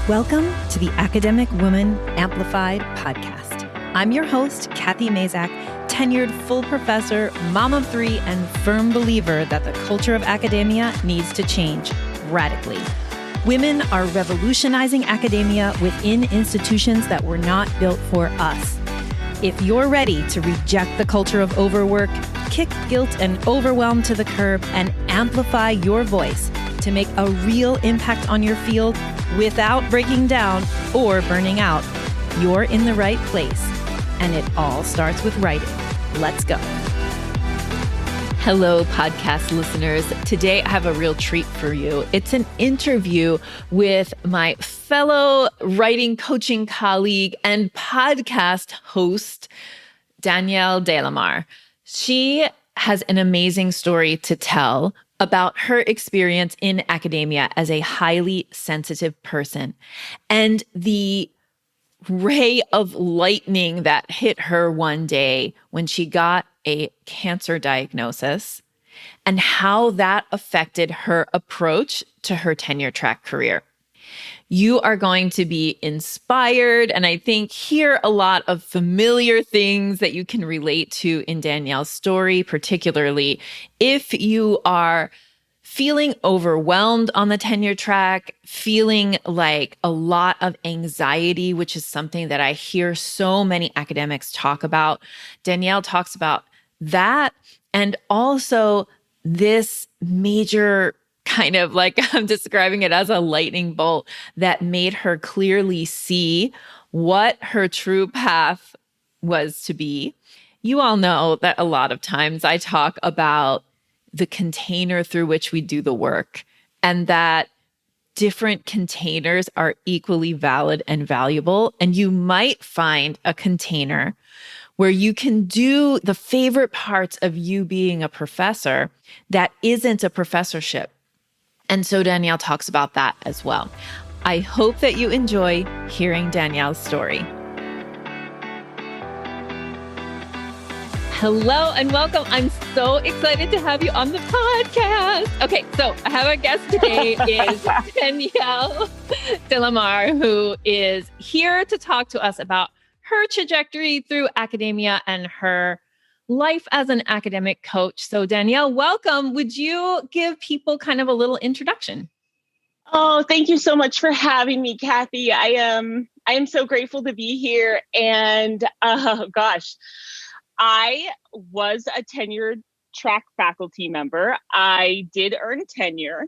Welcome to the Academic Woman Amplified podcast. I'm your host, Kathy Mazak, tenured full professor, mom of three, and firm believer that the culture of academia needs to change radically. Women are revolutionizing academia within institutions that were not built for us. If you're ready to reject the culture of overwork, kick guilt and overwhelm to the curb, and amplify your voice to make a real impact on your field without breaking down or burning out, you're in the right place. And it all starts with writing. Let's go. Hello, podcast listeners. Today, I have a real treat for you. It's an interview with my fellow writing coaching colleague and podcast host, Danielle De La Mare. She has an amazing story to tell about her experience in academia as a highly sensitive person and the ray of lightning that hit her one day when she got a cancer diagnosis and how that affected her approach to her tenure track career. You are going to be inspired and I think hear a lot of familiar things that you can relate to in Danielle's story, particularly if you are feeling overwhelmed on the tenure track, feeling like a lot of anxiety, which is something that I hear so many academics talk about. Danielle talks about that and also this major kind of like I'm describing it as a lightning bolt that made her clearly see what her true path was to be. You all know that a lot of times I talk about the container through which we do the work and that different containers are equally valid and valuable. And you might find a container where you can do the favorite parts of you being a professor that isn't a professorship. And so Danielle talks about that as well. I hope that you enjoy hearing Danielle's story. Hello and welcome. I'm so excited to have you on the podcast. Okay, so I have a guest today is Danielle De La Mare, who is here to talk to us about her trajectory through academia and her life as an academic coach. So Danielle, welcome. Would you give people kind of a little introduction? Oh, thank you so much for having me, Kathy. I am so grateful to be here. And I was a tenured track faculty member. I did earn tenure.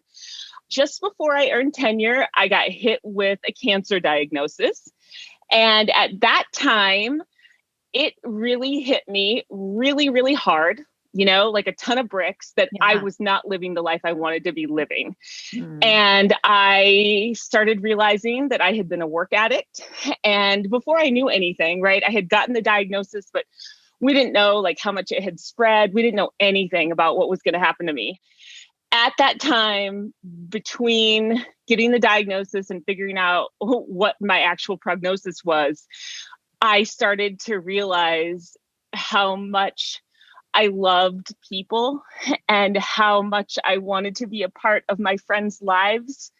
Just before I earned tenure, I got hit with a cancer diagnosis. And at that time, it really hit me really, really hard, like a ton of bricks that I was not living the life I wanted to be living. And I started realizing that I had been a work addict. And before I knew anything, right, I had gotten the diagnosis, but we didn't know like how much it had spread. We didn't know anything about what was going to happen to me. At that time, between getting the diagnosis and figuring out what my actual prognosis was, I started to realize how much I loved people and how much I wanted to be a part of my friends' lives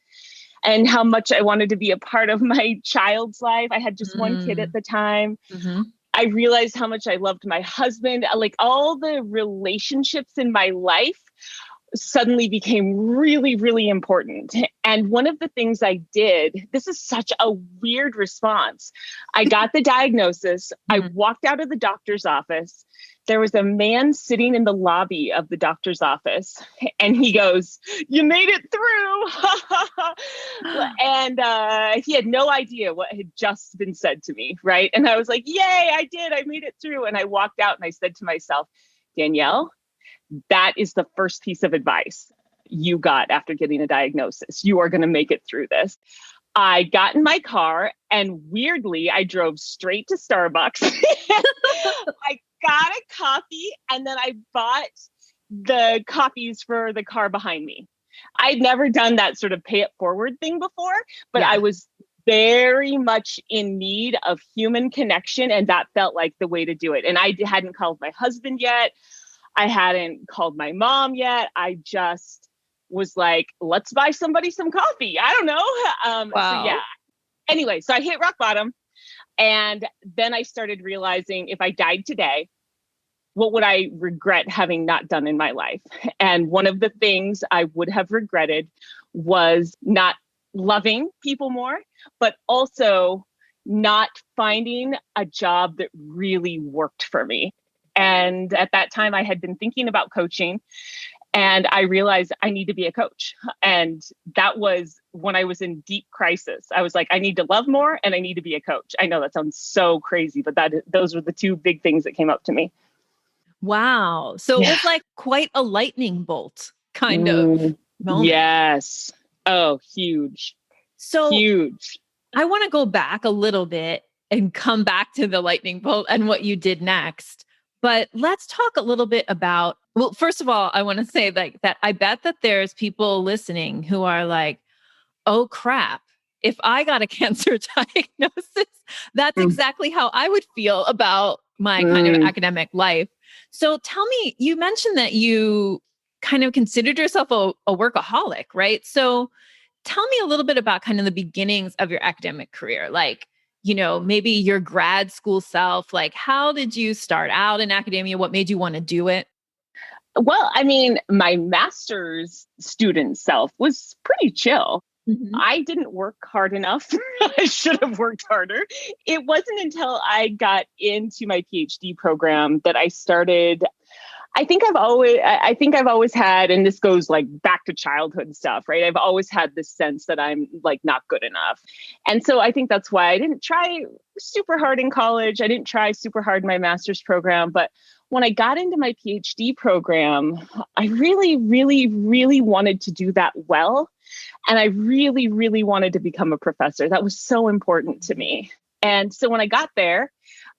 and how much I wanted to be a part of my child's life. I had just one kid at the time. Mm-hmm. I realized how much I loved my husband. Like all the relationships in my life suddenly became really, really important. And one of the things I did, this is such a weird response. I got the diagnosis. I walked out of the doctor's office. There was a man sitting in the lobby of the doctor's office and he goes, "You made it through." And he had no idea what had just been said to me. Right. And I was like, yay, I did. I made it through. And I walked out and I said to myself, Danielle, that is the first piece of advice you got after getting a diagnosis. You are going to make it through this. I got in my car and weirdly, I drove straight to Starbucks. I got a coffee and then I bought the copies for the car behind me. I'd never done that sort of pay it forward thing before, but I was very much in need of human connection. And that felt like the way to do it. And I hadn't called my husband yet. I hadn't called my mom yet. I just was like, let's buy somebody some coffee. I don't know. Wow. So yeah, Anyway, so I hit rock bottom. And then I started realizing if I died today, what would I regret having not done in my life? And one of the things I would have regretted was not loving people more, but also not finding a job that really worked for me. And at that time, I had been thinking about coaching, and I realized I need to be a coach. And that was when I was in deep crisis. I was like, I need to love more and I need to be a coach. I know that sounds so crazy, but those were the two big things that came up to me. Wow. So it Yeah. was like quite a lightning bolt kind of moment. Yes. Oh, huge. So Huge. I want to go back a little bit and come back to the lightning bolt and what you did next. But let's talk a little bit about, well, first of all, I want to say that I bet that there's people listening who are like, oh crap, if I got a cancer diagnosis, that's exactly how I would feel about my kind of academic life. So tell me, you mentioned that you kind of considered yourself a workaholic, right? So tell me a little bit about kind of the beginnings of your academic career. Like, maybe your grad school self, like how did you start out in academia? What made you want to do it? Well, I mean, my master's student self was pretty chill. Mm-hmm. I didn't work hard enough. I should have worked harder. It wasn't until I got into my PhD program that I started. I think I've always had, and this goes like back to childhood stuff, right? I've always had this sense that I'm like not good enough. And so I think that's why I didn't try super hard in college. I didn't try super hard in my master's program. But when I got into my PhD program, I really, really, really wanted to do that well. And I really, really wanted to become a professor. That was so important to me. And so when I got there,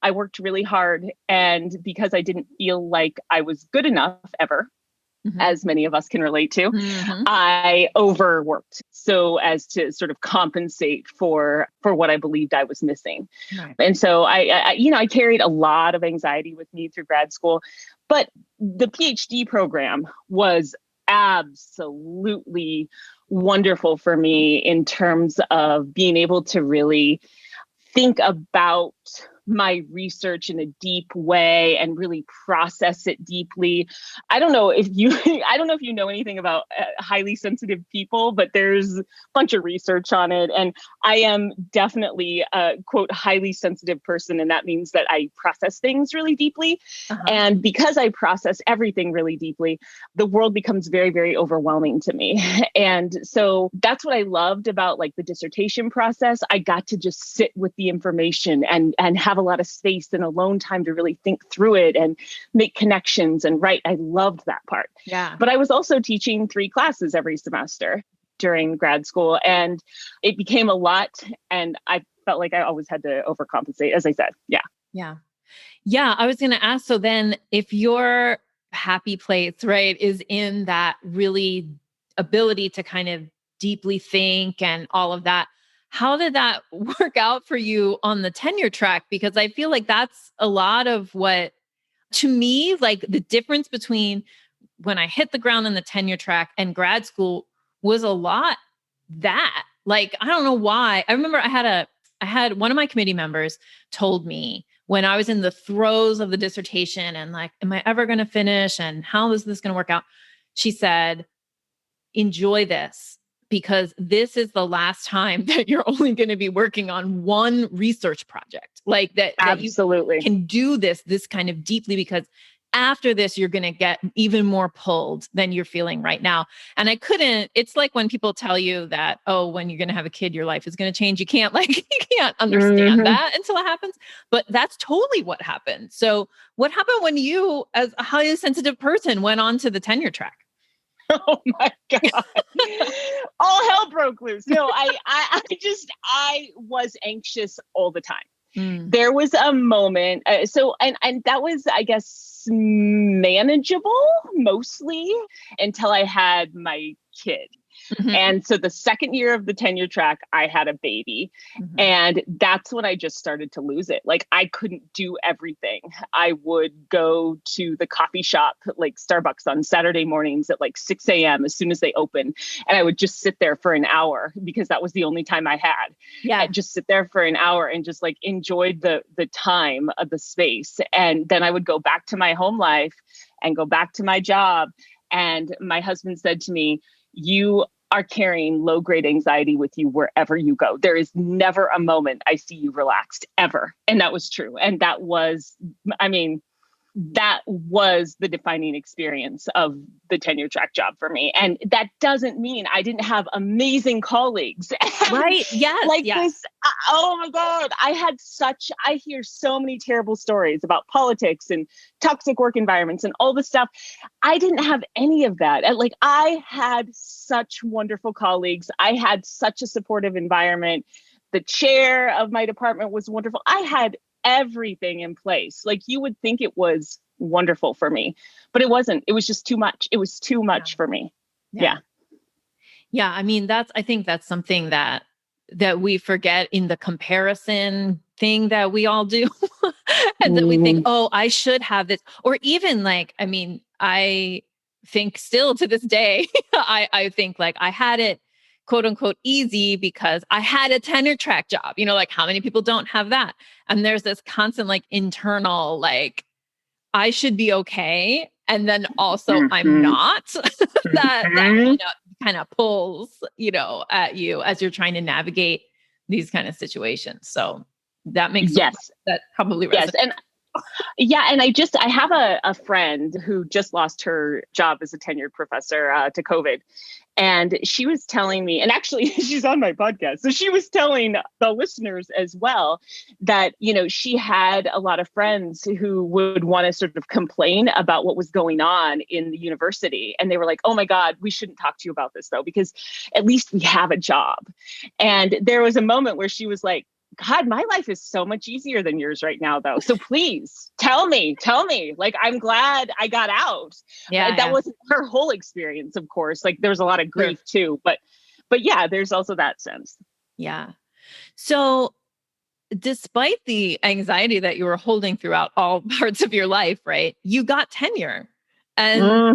I worked really hard. And because I didn't feel like I was good enough ever, as many of us can relate to, I overworked so as to sort of compensate for what I believed I was missing. Right. And so I carried a lot of anxiety with me through grad school, but the PhD program was absolutely wonderful for me in terms of being able to really think about my research in a deep way and really process it deeply. I don't know if you know anything about highly sensitive people, but there's a bunch of research on it. And I am definitely a quote highly sensitive person. And that means that I process things really deeply. And because I process everything really deeply, the world becomes very, very overwhelming to me. And so that's what I loved about like the dissertation process. I got to just sit with the information and have a lot of space and alone time to really think through it and make connections and write. I loved that part. Yeah. But I was also teaching 3 classes every semester during grad school, and it became a lot. And I felt like I always had to overcompensate, as I said. Yeah. Yeah. Yeah. I was going to ask, so then if your happy place, right, is in that really ability to kind of deeply think and all of that, how did that work out for you on the tenure track? Because I feel like that's a lot of what, to me, like the difference between when I hit the ground in the tenure track and grad school was a lot that, like, I don't know why. I remember I had one of my committee members told me when I was in the throes of the dissertation and like, am I ever going to finish? And how is this going to work out? She said, enjoy this, because this is the last time that you're only going to be working on one research project. Like that Absolutely. That you can do this kind of deeply, because after this, you're going to get even more pulled than you're feeling right now. And it's like when people tell you that, oh, when you're going to have a kid, your life is going to change. You can't understand that until it happens. But that's totally what happened. So what happened when you, as a highly sensitive person, went on to the tenure track? Oh my God. All hell broke loose. No, I was anxious all the time. There was a moment. And that was, I guess, manageable mostly until I had my kid. Mhm. And so the second year of the tenure track, I had a baby. Mhm. And that's when I just started to lose it. Like I couldn't do everything. I would go to the coffee shop, like Starbucks on Saturday mornings at like 6 a.m. as soon as they open. And I would just sit there for an hour because that was the only time I had. Yeah. And just sit there for an hour and just like enjoy the time of the space. And then I would go back to my home life and go back to my job. And my husband said to me, you are carrying low grade anxiety with you wherever you go. There is never a moment I see you relaxed ever. And that was true. And that was, I mean, that was the defining experience of the tenure track job for me. And that doesn't mean I didn't have amazing colleagues. Right. Yes. Like yes. this, oh my God, I hear so many terrible stories about politics and toxic work environments and all this stuff. I didn't have any of that. And like I had such wonderful colleagues. I had such a supportive environment. The chair of my department was wonderful. I had everything in place. Like you would think it was wonderful for me, but it wasn't. It was just too much. It was too much for me. Yeah. Yeah. I mean, I think that's something that we forget in the comparison thing that we all do. And that we think, oh, I should have this. Or even like, I mean, I think still to this day, I think like I had it quote unquote easy because I had a tenure track job, like how many people don't have that? And there's this constant like internal, like, I should be okay. And then also I'm not that kind of pulls, at you as you're trying to navigate these kind of situations. So that makes Yes. That probably resonates. Yes. And yeah. And I have a friend who just lost her job as a tenured professor to COVID. And she was telling me, and actually she's on my podcast. So she was telling the listeners as well that, she had a lot of friends who would want to sort of complain about what was going on in the university. And they were like, oh my God, we shouldn't talk to you about this though, because at least we have a job. And there was a moment where she was like, God, my life is so much easier than yours right now, though. So please tell me, like, I'm glad I got out. Yeah. That wasn't her whole experience, of course. Like there was a lot of grief too, but yeah, there's also that sense. Yeah. So despite the anxiety that you were holding throughout all parts of your life, right? You got tenure. And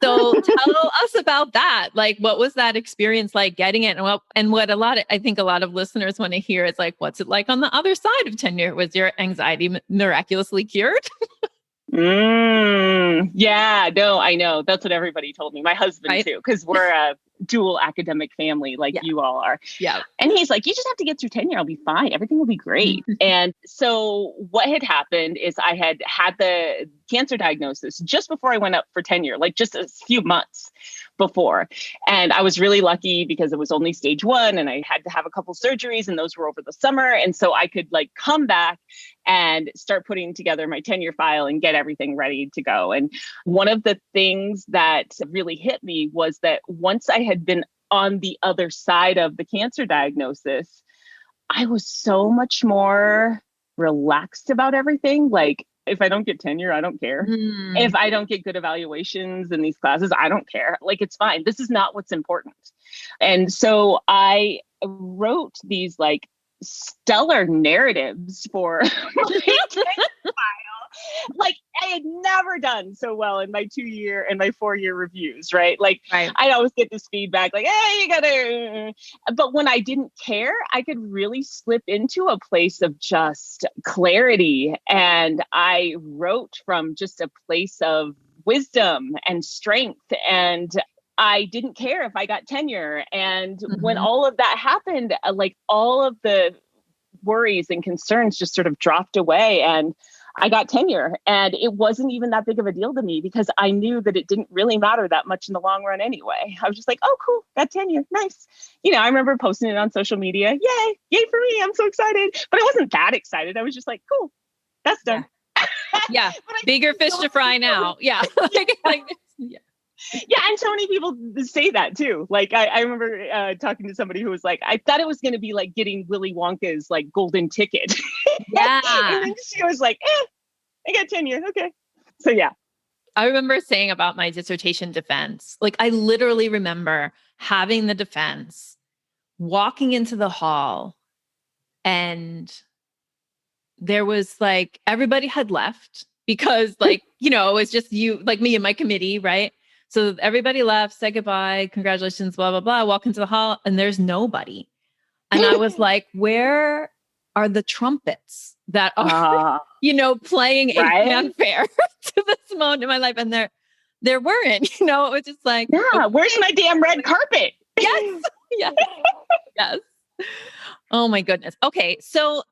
so tell us about that. Like, what was that experience like getting it? And what I think a lot of listeners want to hear is like, what's it like on the other side of tenure? Was your anxiety miraculously cured? Yeah, no, I know. That's what everybody told me. My husband too, because we're a dual academic family like you all are. Yeah. And he's like, you just have to get through tenure. I'll be fine. Everything will be great. And so what had happened is I had the cancer diagnosis just before I went up for tenure, like just a few months before. And I was really lucky because it was only stage 1 and I had to have a couple surgeries and those were over the summer. And so I could like come back and start putting together my tenure file and get everything ready to go. And one of the things that really hit me was that once I had been on the other side of the cancer diagnosis, I was so much more relaxed about everything. Like if I don't get tenure, I don't care. If I don't get good evaluations in these classes, I don't care. Like it's fine. This is not what's important. And so I wrote these like stellar narratives for my tenure file. Like I had never done so well in my 2-year and my 4-year reviews, right? Like I'd always get this feedback like, hey, you gotta, but when I didn't care, I could really slip into a place of just clarity. And I wrote from just a place of wisdom and strength. And I didn't care if I got tenure. And when all of that happened, like all of the worries and concerns just sort of dropped away and I got tenure. And it wasn't even that big of a deal to me because I knew that it didn't really matter that much in the long run anyway. I was just like, oh, cool, got tenure. Nice. I remember posting it on social media. Yay for me. I'm so excited. But I wasn't that excited. I was just like, cool, that's done. Yeah. Bigger fish to fry now. Yeah. Yeah. And so many people say that too. Like I remember talking to somebody who was like, I thought it was going to be like getting Willy Wonka's like golden ticket. Yeah. And then she was like, I got tenure. Okay. So yeah. I remember saying about my dissertation defense, like I literally remember having the defense, walking into the hall, and there was like, everybody had left because like, it was just you, like me and my committee, right? So everybody left, said goodbye, congratulations, blah, blah, blah, walk into the hall, and there's nobody. And I was like, where are the trumpets that are, playing a right? fanfare to this moment in my life? And there weren't, it was just like, yeah, okay. Where's my damn red carpet? Yes, yes, yes. Oh my goodness. Okay. So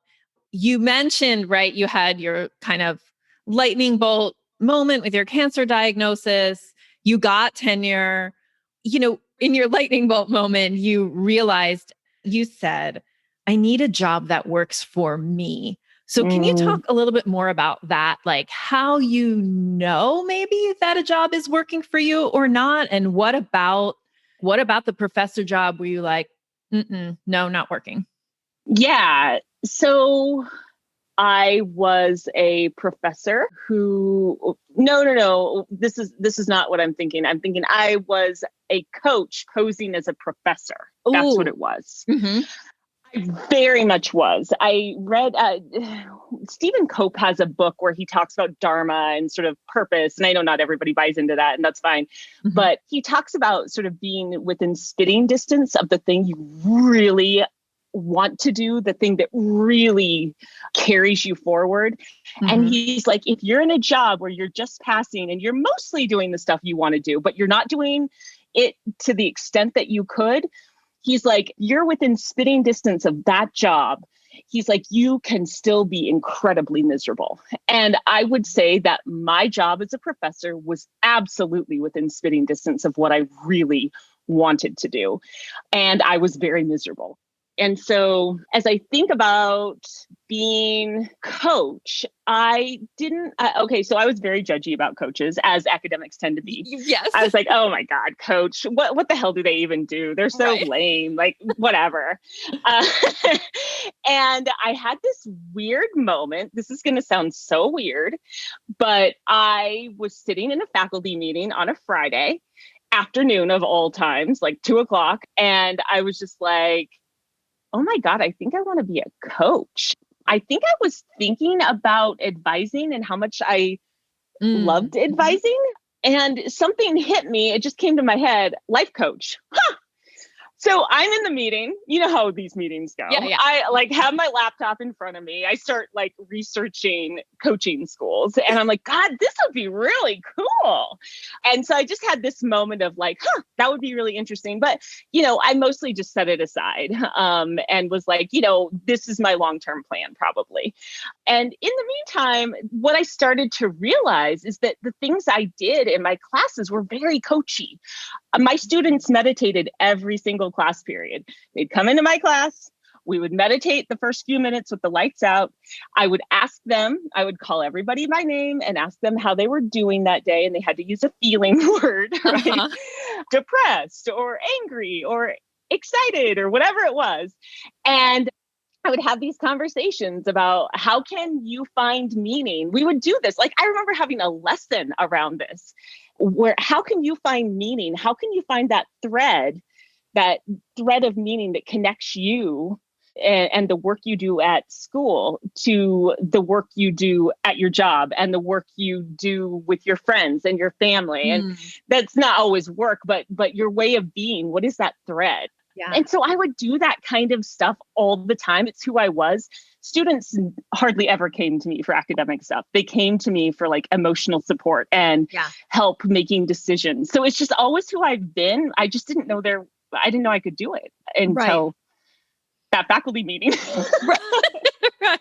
you mentioned, right, you had your kind of lightning bolt moment with your cancer diagnosis. You got tenure. In your lightning bolt moment, you realized, you said, I need a job that works for me. So can you talk a little bit more about that? Like how maybe that a job is working for you or not? And what about the professor job were you like, no, not working? Yeah. So I was a professor who, no. This is not what I'm thinking. I'm thinking I was a coach posing as a professor. That's what Ooh. it was. Mm-hmm. I very much was. I read, Stephen Cope has a book where he talks about dharma and sort of purpose. And I know not everybody buys into that, and that's fine. Mm-hmm. But he talks about sort of being within spitting distance of the thing you really want to do, the thing that really carries you forward. Mm-hmm. And he's like, if you're in a job where you're just passing and you're mostly doing the stuff you want to do, but you're not doing it to the extent that you could, he's like, you're within spitting distance of that job. He's like, you can still be incredibly miserable. And I would say that my job as a professor was absolutely within spitting distance of what I really wanted to do. And I was very miserable. And so as I think about being coach, so I was very judgy about coaches, as academics tend to be. Yes. I was like, oh my God, coach, what the hell do they even do? They're so lame, like whatever. And I had this weird moment. This is going to sound so weird, but I was sitting in a faculty meeting on a Friday afternoon of all times, like 2:00. And I was just like, oh my God, I think I want to be a coach. I think I was thinking about advising and how much I loved advising. And something hit me. It just came to my head, life coach. Huh. So I'm in the meeting. You know how these meetings go. Yeah. I like have my laptop in front of me. I start like researching coaching schools and I'm like, God, this would be really cool. And so I just had this moment of like, that would be really interesting. But, I mostly just set it aside and was like, this is my long-term plan probably. And in the meantime, what I started to realize is that the things I did in my classes were very coachy. My students meditated every single class period. They'd come into my class. We would meditate the first few minutes with the lights out. I would call everybody by name and ask them how they were doing that day. And they had to use a feeling word, right? Uh-huh. Depressed or angry or excited or whatever it was. And I would have these conversations about how can you find meaning? We would do this. Like, I remember having a lesson around this where how can you find meaning? How can you find that thread of meaning that connects you and the work you do at school to the work you do at your job and the work you do with your friends and your family. And that's not always work, but your way of being. What is that thread? Yeah. And so I would do that kind of stuff all the time. It's who I was. Students hardly ever came to me for academic stuff. They came to me for like emotional support and help making decisions. So it's just always who I've been. I just didn't know I didn't know I could do it until that faculty meeting. Right.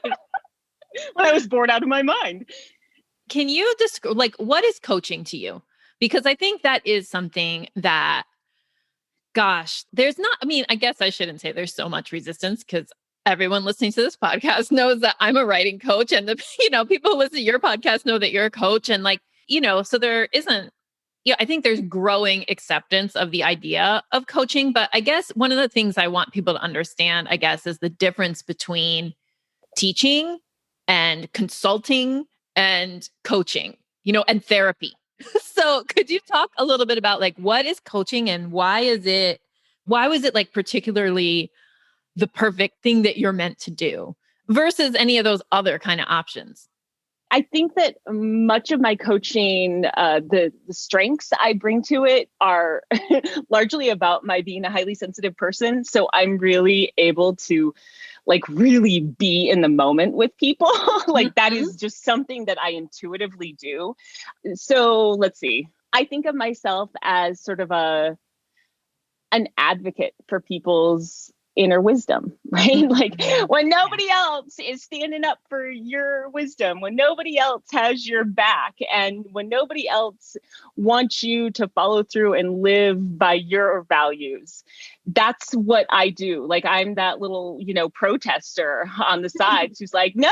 When I was bored out of my mind. Can you describe, like, what is coaching to you? Because I think that is something that, gosh, I guess I shouldn't say there's so much resistance because everyone listening to this podcast knows that I'm a writing coach and people who listen to your podcast know that you're a coach. And so there isn't, I think there's growing acceptance of the idea of coaching. But I guess one of the things I want people to understand, is the difference between teaching and consulting and coaching, and therapy. So could you talk a little bit about like, what is coaching and why is it Why was it like particularly the perfect thing that you're meant to do versus any of those other kind of options? I think that much of my coaching, the strengths I bring to it are largely about my being a highly sensitive person. So I'm really able to like really be in the moment with people. Like that is just something that I intuitively do. So let's see. I think of myself as sort of an advocate for people's inner wisdom, right? Like when nobody else is standing up for your wisdom, when nobody else has your back, and when nobody else wants you to follow through and live by your values. That's what I do. Like I'm that little, protester on the side who's like, no,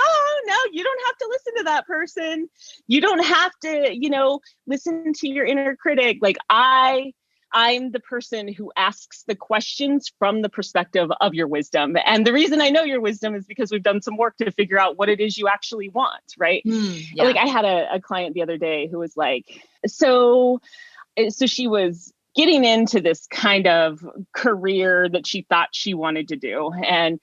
you don't have to listen to that person. You don't have to, listen to your inner critic. Like I'm the person who asks the questions from the perspective of your wisdom. And the reason I know your wisdom is because we've done some work to figure out what it is you actually want, right? Yeah. Like I had a client the other day who was like, so she was getting into this kind of career that she thought she wanted to do. And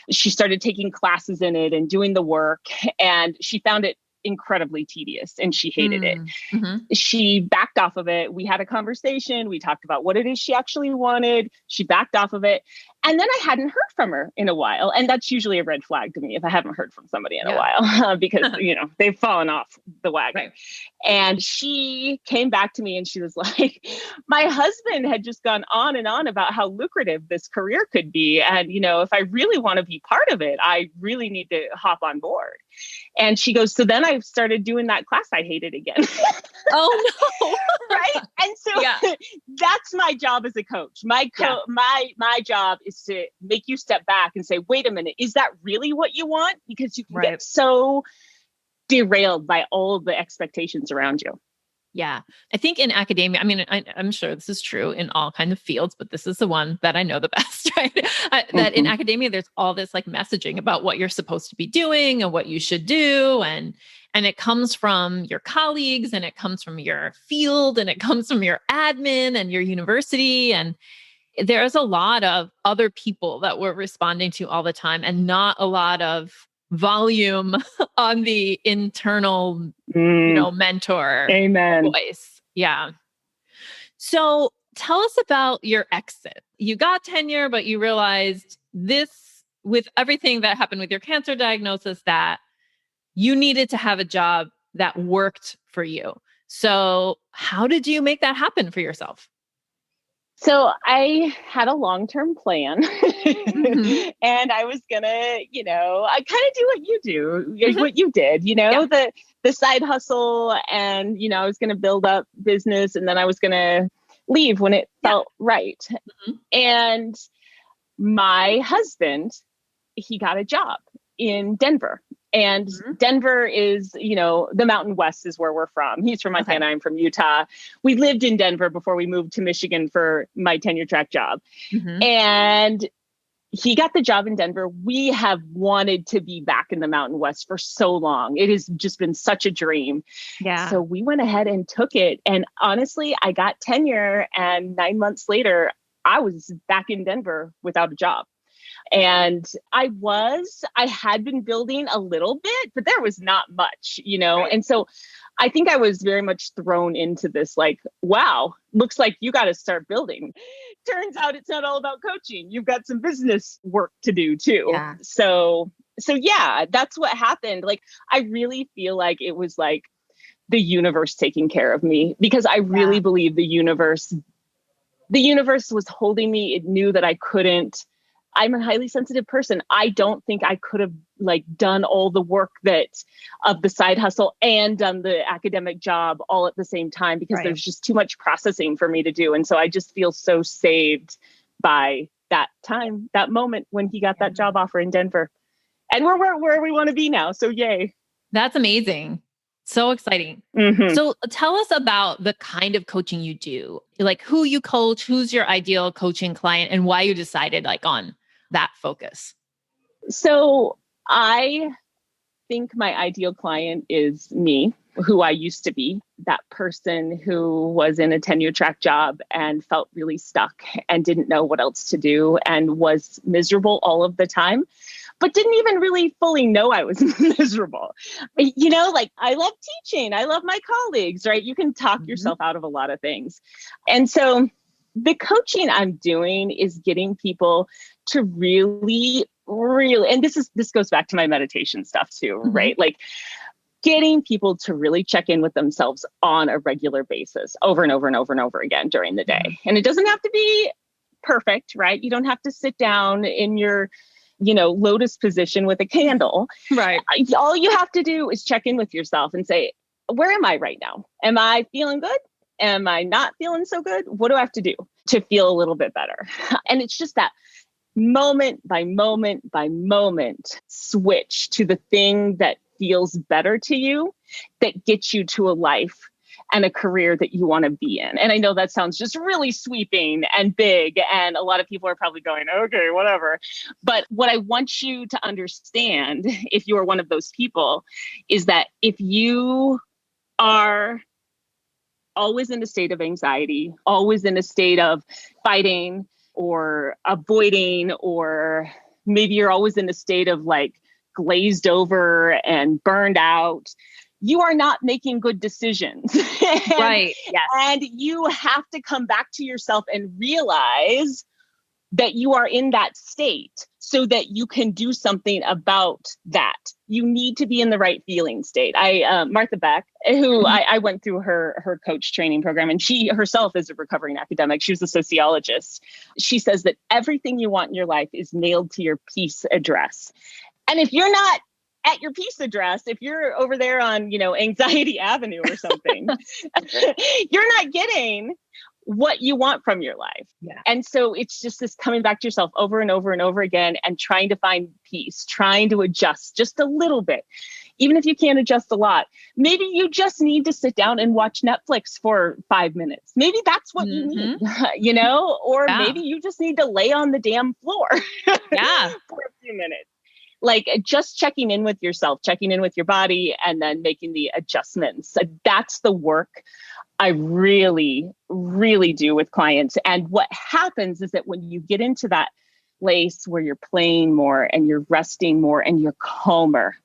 she started taking classes in it and doing the work. And she found it incredibly tedious and she hated it. She backed off of it. We had a conversation. We talked about what it is she actually wanted. She backed off of it. And then I hadn't heard from her in a while. And that's usually a red flag to me if I haven't heard from somebody in a while because, they've fallen off the wagon. Right. And she came back to me and she was like, my husband had just gone on and on about how lucrative this career could be. And, if I really want to be part of it, I really need to hop on board. And she goes, so then I started doing that class I hated again. Oh, no. Right. And so that's my job as a coach. My job is to make you step back and say, wait a minute, is that really what you want? Because you can get so derailed by all the expectations around you. Yeah. I think in academia, I mean, I'm sure this is true in all kinds of fields, but this is the one that I know the best, right? That in academia, there's all this like messaging about what you're supposed to be doing and what you should do. And it comes from your colleagues and it comes from your field and it comes from your admin and your university. And there's a lot of other people that we're responding to all the time and not a lot of volume on the internal, mentor voice. Yeah. So tell us about your exit. You got tenure, but you realized this, with everything that happened with your cancer diagnosis, that you needed to have a job that worked for you. So how did you make that happen for yourself? So I had a long-term plan and I was gonna, I kind of do what you do, what you did, the side hustle and, I was going to build up business and then I was going to leave when it felt right. And my husband, he got a job in Denver. And Denver is, the Mountain West is where we're from. He's from Montana. I'm from Utah. We lived in Denver before we moved to Michigan for my tenure track job. And he got the job in Denver. We have wanted to be back in the Mountain West for so long. It has just been such a dream. Yeah. So we went ahead and took it. And honestly, I got tenure. And 9 months later, I was back in Denver without a job. And I had been building a little bit, but there was not much, Right. And so I think I was very much thrown into this, like, wow, looks like you got to start building. Turns out it's not all about coaching. You've got some business work to do too. Yeah. So yeah, that's what happened. Like, I really feel like it was like the universe taking care of me because I really believe the universe was holding me. It knew that I couldn't. I'm a highly sensitive person. I don't think I could have done all the work of the side hustle and done the academic job all at the same time because there's just too much processing for me to do. And so I just feel so saved by that time, that moment when he got that job offer in Denver. And we're where we want to be now. So yay. That's amazing. So exciting. So tell us about the kind of coaching you do, like who you coach, who's your ideal coaching client, and why you decided on that focus. So I think my ideal client is me. who I used to be, that person who was in a tenure track job and felt really stuck and didn't know what else to do and was miserable all of the time, but didn't even really fully know I was miserable. Like I love teaching. I love my colleagues, right? You can talk yourself out of a lot of things. And so the coaching I'm doing is getting people to really, and this goes back to my meditation stuff too, right? Like getting people to really check in with themselves on a regular basis over and over and over and over again during the day. And it doesn't have to be perfect, right? You don't have to sit down in your, lotus position with a candle. Right. All you have to do is check in with yourself and say, where am I right now? Am I feeling good? Am I not feeling so good? What do I have to do to feel a little bit better? And it's just that moment by moment by moment switch to the thing that feels better to you, that gets you to a life and a career that you want to be in. And I know that sounds just really sweeping and big, and a lot of people are probably going, okay, whatever. But what I want you to understand, if you are one of those people, is that if you are always in a state of anxiety, always in a state of fighting or avoiding, or maybe you're always in a state of like glazed over and burned out, you are not making good decisions. Right. Yes. And you have to come back to yourself and realize that you are in that state so that you can do something about that. You need to be in the right feeling state. Martha Beck, who I went through her coach training program, and she herself is a recovering academic. She was a sociologist. She says that everything you want in your life is mailed to your peace address. And if you're not at your peace address, if you're over there on, Anxiety Avenue or something, you're not getting what you want from your life. Yeah. And so it's just this coming back to yourself over and over and over again and trying to find peace, trying to adjust just a little bit. Even if you can't adjust a lot, maybe you just need to sit down and watch Netflix for 5 minutes. Maybe that's what you need, or maybe you just need to lay on the damn floor for a few minutes. Like just checking in with yourself, checking in with your body, and then making the adjustments. That's the work I really, really do with clients. And what happens is that when you get into that place where you're playing more and you're resting more and you're calmer,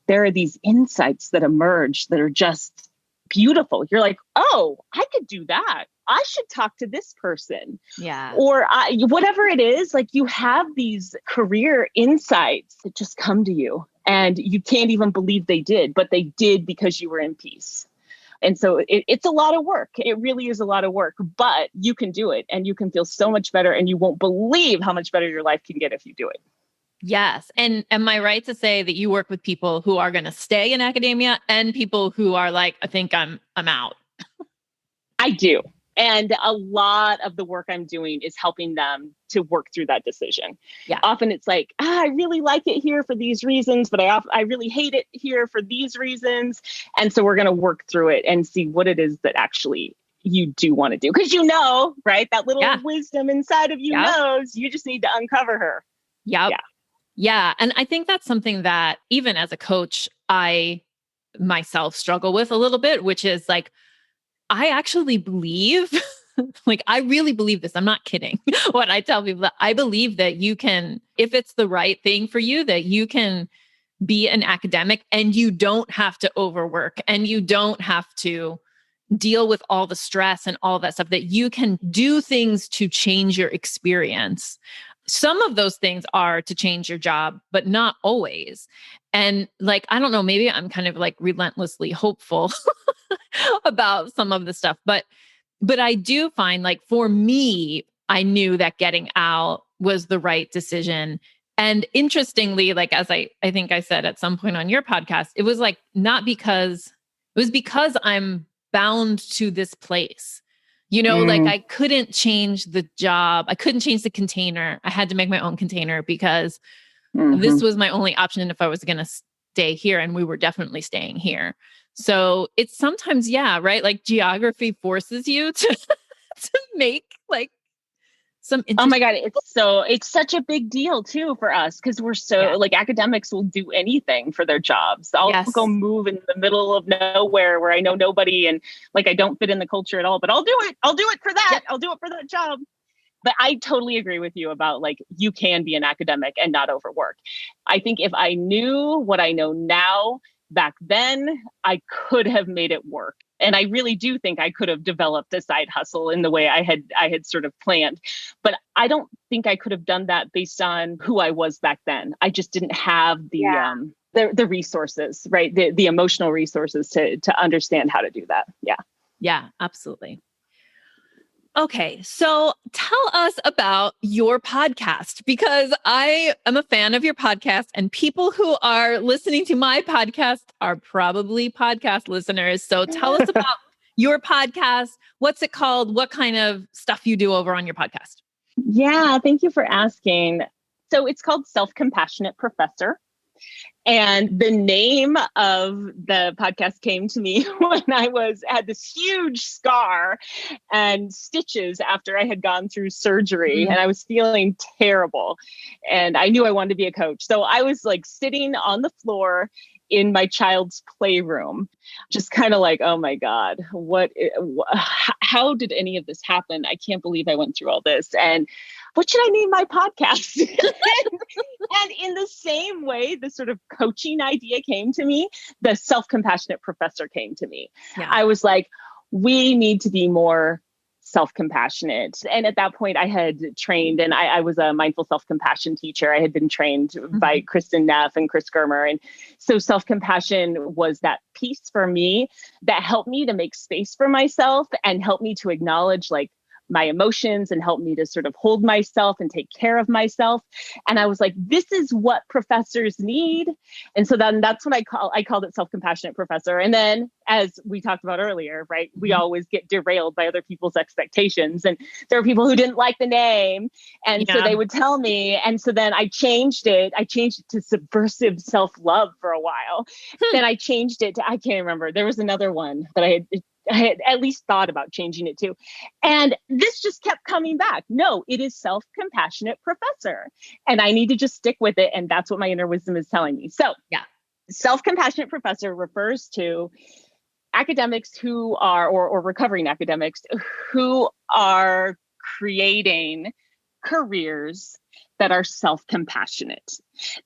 there are these insights that emerge that are just beautiful. You're like, oh, I could do that. I should talk to this person. Yeah. Or whatever it is, like you have these career insights that just come to you and you can't even believe they did, but they did because you were in peace. And so it's a lot of work. It really is a lot of work, but you can do it and you can feel so much better, and you won't believe how much better your life can get if you do it. Yes. And am I right to say that you work with people who are going to stay in academia and people who are like, I think I'm out? I do. And a lot of the work I'm doing is helping them to work through that decision. Yeah. Often it's like, I really like it here for these reasons, but I really hate it here for these reasons. And so we're going to work through it and see what it is that actually you do want to do. Because right? That little wisdom inside of you knows. You just need to uncover her. Yep. Yeah. And I think that's something that even as a coach, I myself struggle with a little bit, which is like, I actually believe, like, I really believe this. I'm not kidding when I tell people that I believe that you can, if it's the right thing for you, that you can be an academic and you don't have to overwork and you don't have to deal with all the stress and all that stuff, that you can do things to change your experience. Some of those things are to change your job, but not always. And like, I don't know, maybe I'm kind of like relentlessly hopeful about some of the stuff, but I do find, like, for me, I knew that getting out was the right decision. And interestingly, like, as I think I said at some point on your podcast, it was like, it was because I'm bound to this place. Like I couldn't change the job. I couldn't change the container. I had to make my own container because this was my only option. And if I was going to stay here, and we were definitely staying here. So it's sometimes, right? Like geography forces you to make like some Oh my interesting. God. It's such a big deal too for us because we're so Yeah. like academics will do anything for their jobs. I'll go Yes. move in the middle of nowhere where I know nobody and like I don't fit in the culture at all, but I'll do it. I'll do it for that. Yep. I'll do it for that job. But I totally agree with you about like you can be an academic and not overwork. I think if I knew what I know now back then, I could have made it work. And I really do think I could have developed a side hustle in the way I had sort of planned. But I don't think I could have done that based on who I was back then. I just didn't have the resources, right? The emotional resources to understand how to do that. Yeah. Yeah, absolutely. Okay, so tell us about your podcast because I am a fan of your podcast, and people who are listening to my podcast are probably podcast listeners. So tell us about your podcast. What's it called? What kind of stuff you do over on your podcast? Yeah, thank you for asking. So it's called Self-Compassionate Professor. And the name of the podcast came to me when I had this huge scar and stitches after I had gone through surgery and I was feeling terrible. And I knew I wanted to be a coach. So I was like sitting on the floor in my child's playroom, just kind of like, oh my God, how did any of this happen? I can't believe I went through all this. And what should I name my podcast? And in the same way, the sort of coaching idea came to me, the self-compassionate professor came to me. Yeah. I was like, we need to be more self-compassionate. And at that point I had trained and I was a mindful self-compassion teacher. I had been trained by Kristen Neff and Chris Germer. And so self-compassion was that piece for me that helped me to make space for myself and helped me to acknowledge like my emotions and help me to sort of hold myself and take care of myself. And I was like, this is what professors need. And so then that's what I called it Self-Compassionate Professor. And then as we talked about earlier, right, we always get derailed by other people's expectations. And there were people who didn't like the name. And so they would tell me. And so then I changed it. I changed it to Subversive Self-Love for a while. Then I changed it to, I can't remember. There was another one that I had at least thought about changing it to. And this just kept coming back. No, it is Self-Compassionate Professor. And I need to just stick with it. And that's what my inner wisdom is telling me. So yeah, Self-Compassionate Professor refers to academics who are, or recovering academics who are creating careers that are self-compassionate.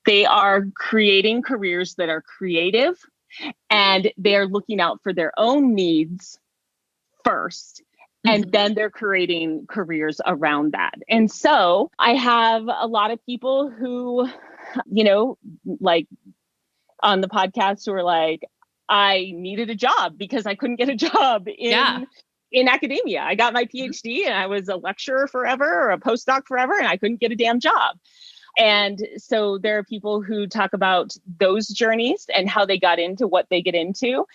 They are creating careers that are creative, and they're looking out for their own needs first. And then they're creating careers around that. And so I have a lot of people who, you know, like on the podcast who are like, I needed a job because I couldn't get a job in academia. I got my PhD and I was a lecturer forever or a postdoc forever, and I couldn't get a damn job. And so there are people who talk about those journeys and how they got into what they get into.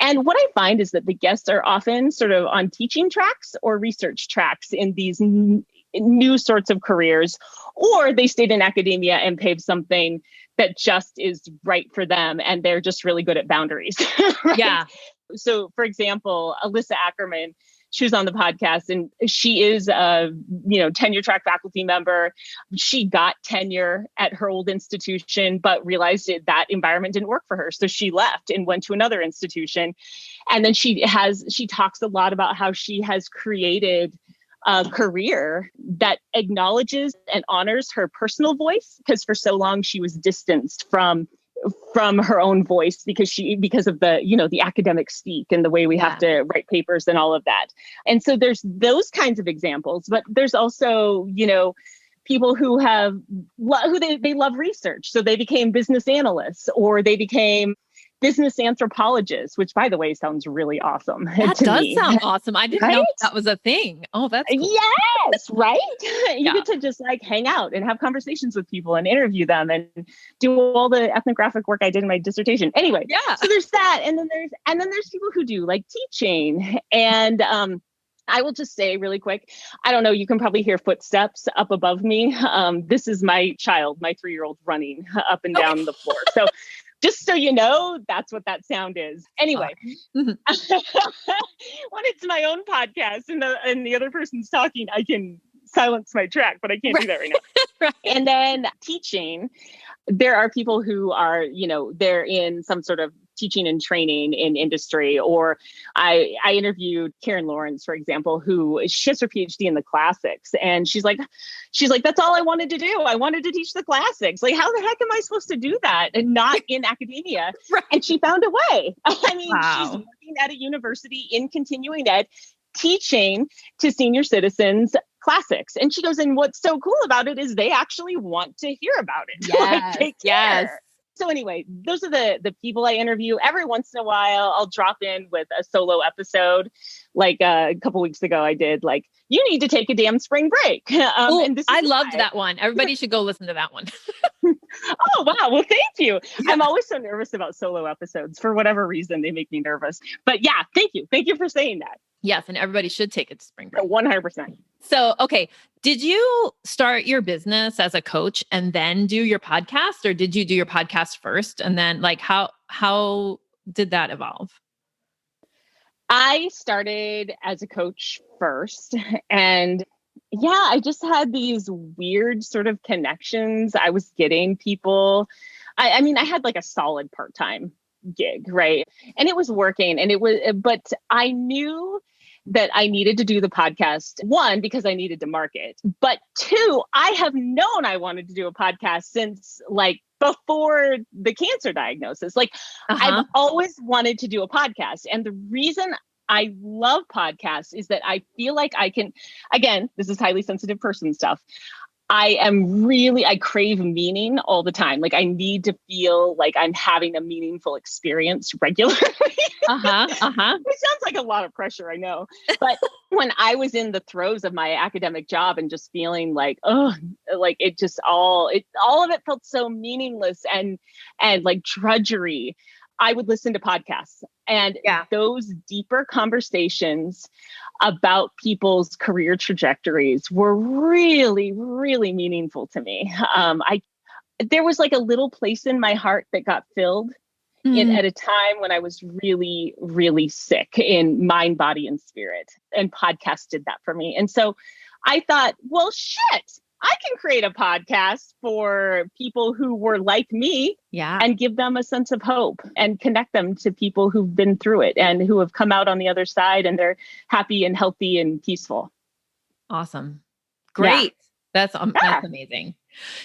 And what I find is that the guests are often sort of on teaching tracks or research tracks in these new sorts of careers, or they stayed in academia and paved something that just is right for them. And they're just really good at boundaries. Right? Yeah. So for example, Alyssa Ackerman, she was on the podcast and she is a, tenure track faculty member. She got tenure at her old institution, but realized that environment didn't work for her. So she left and went to another institution. And then she talks a lot about how she has created a career that acknowledges and honors her personal voice, because for so long she was distanced from her own voice because of the academic speak and the way we have to write papers and all of that. And so there's those kinds of examples, but there's also, people who they love research. So they became business analysts, or they became business anthropologists, which by the way, sounds really awesome. That does sound awesome. I didn't know that was a thing. Oh, that's cool. Yes, right? You get to just like hang out and have conversations with people and interview them and do all the ethnographic work I did in my dissertation. Anyway, so there's that. And then there's people who do like teaching. And I will just say really quick, I don't know, you can probably hear footsteps up above me. This is my child, my 3-year-old running up and down the floor. So just so you know, that's what that sound is. Anyway, when it's my own podcast and the other person's talking, I can silence my track, but I can't do that right now. Right. And then teaching, there are people who are, they're in some sort of teaching and training in industry. Or I interviewed Karen Lawrence, for example, she has her PhD in the classics. And she's like, that's all I wanted to do. I wanted to teach the classics. Like, how the heck am I supposed to do that and not in academia? Right. And she found a way. I mean, Wow. She's working at a university in continuing ed, teaching to senior citizens classics. And she goes, and what's so cool about it is they actually want to hear about it. Yes, they care. So anyway, those are the people I interview. Every once in a while, I'll drop in with a solo episode. Like a couple weeks ago, I did you need to take a damn spring break. And I loved that one. Everybody should go listen to that one. Oh, wow. Well, thank you. Yeah. I'm always so nervous about solo episodes. For whatever reason, they make me nervous. But yeah, thank you. Thank you for saying that. Yes. And everybody should take it to spring break. 100%. So, okay. Did you start your business as a coach and then do your podcast, or did you do your podcast first? And then how did that evolve? I started as a coach first, and I just had these weird sort of connections. I was getting people. I mean, I had a solid part-time gig, right? And it was working, but I knew that I needed to do the podcast, one, because I needed to market, but two, I have known I wanted to do a podcast since before the cancer diagnosis. I've always wanted to do a podcast. And the reason I love podcasts is that I feel like I can, again, this is highly sensitive person stuff. I crave meaning all the time. I need to feel like I'm having a meaningful experience regularly. Which sounds like a lot of pressure, I know. But when I was in the throes of my academic job and just feeling all of it felt so meaningless and drudgery, I would listen to podcasts, and those deeper conversations about people's career trajectories were really, really meaningful to me. There was a little place in my heart that got filled at a time when I was really, really sick in mind, body, and spirit. And podcasts did that for me. And so I thought, well, shit, I can create a podcast for people who were like me and give them a sense of hope and connect them to people who've been through it and who have come out on the other side and they're happy and healthy and peaceful. Awesome. Great. Yeah. That's amazing.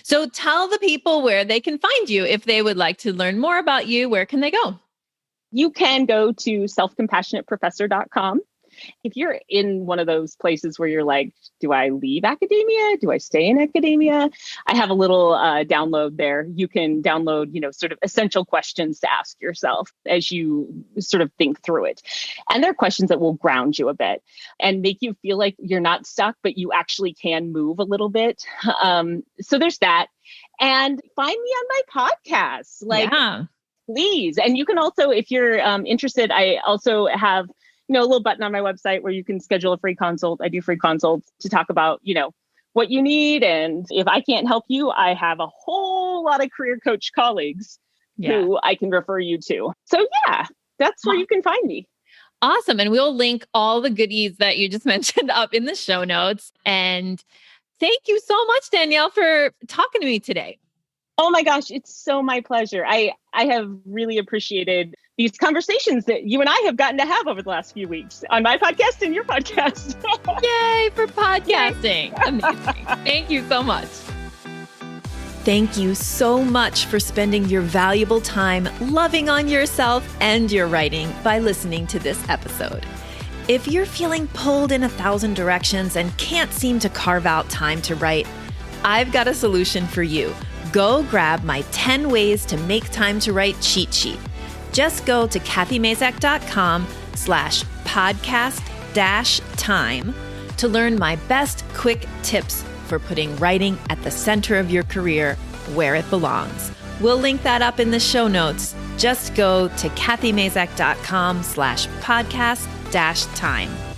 So tell the people where they can find you. If they would like to learn more about you, where can they go? You can go to selfcompassionateprofessor.com. If you're in one of those places where you're like, do I leave academia? Do I stay in academia? I have a little download there. You can download, sort of essential questions to ask yourself as you sort of think through it. And they're questions that will ground you a bit and make you feel like you're not stuck, but you actually can move a little bit. So there's that. And find me on my podcast. Please. And you can also, if you're interested, I also have a little button on my website where you can schedule a free consult. I do free consults to talk about, what you need. And if I can't help you, I have a whole lot of career coach colleagues who I can refer you to. So that's where you can find me. Awesome. And we'll link all the goodies that you just mentioned up in the show notes. And thank you so much, Danielle, for talking to me today. Oh my gosh, it's so my pleasure. I have really appreciated these conversations that you and I have gotten to have over the last few weeks on my podcast and your podcast. Yay for podcasting. Amazing. Thank you so much. Thank you so much for spending your valuable time loving on yourself and your writing by listening to this episode. If you're feeling pulled in 1,000 directions and can't seem to carve out time to write, I've got a solution for you. Go grab my 10 ways to make time to write cheat sheet. Just go to kathymazak.com/podcast-time to learn my best quick tips for putting writing at the center of your career where it belongs. We'll link that up in the show notes. Just go to kathymazak.com/podcast-time.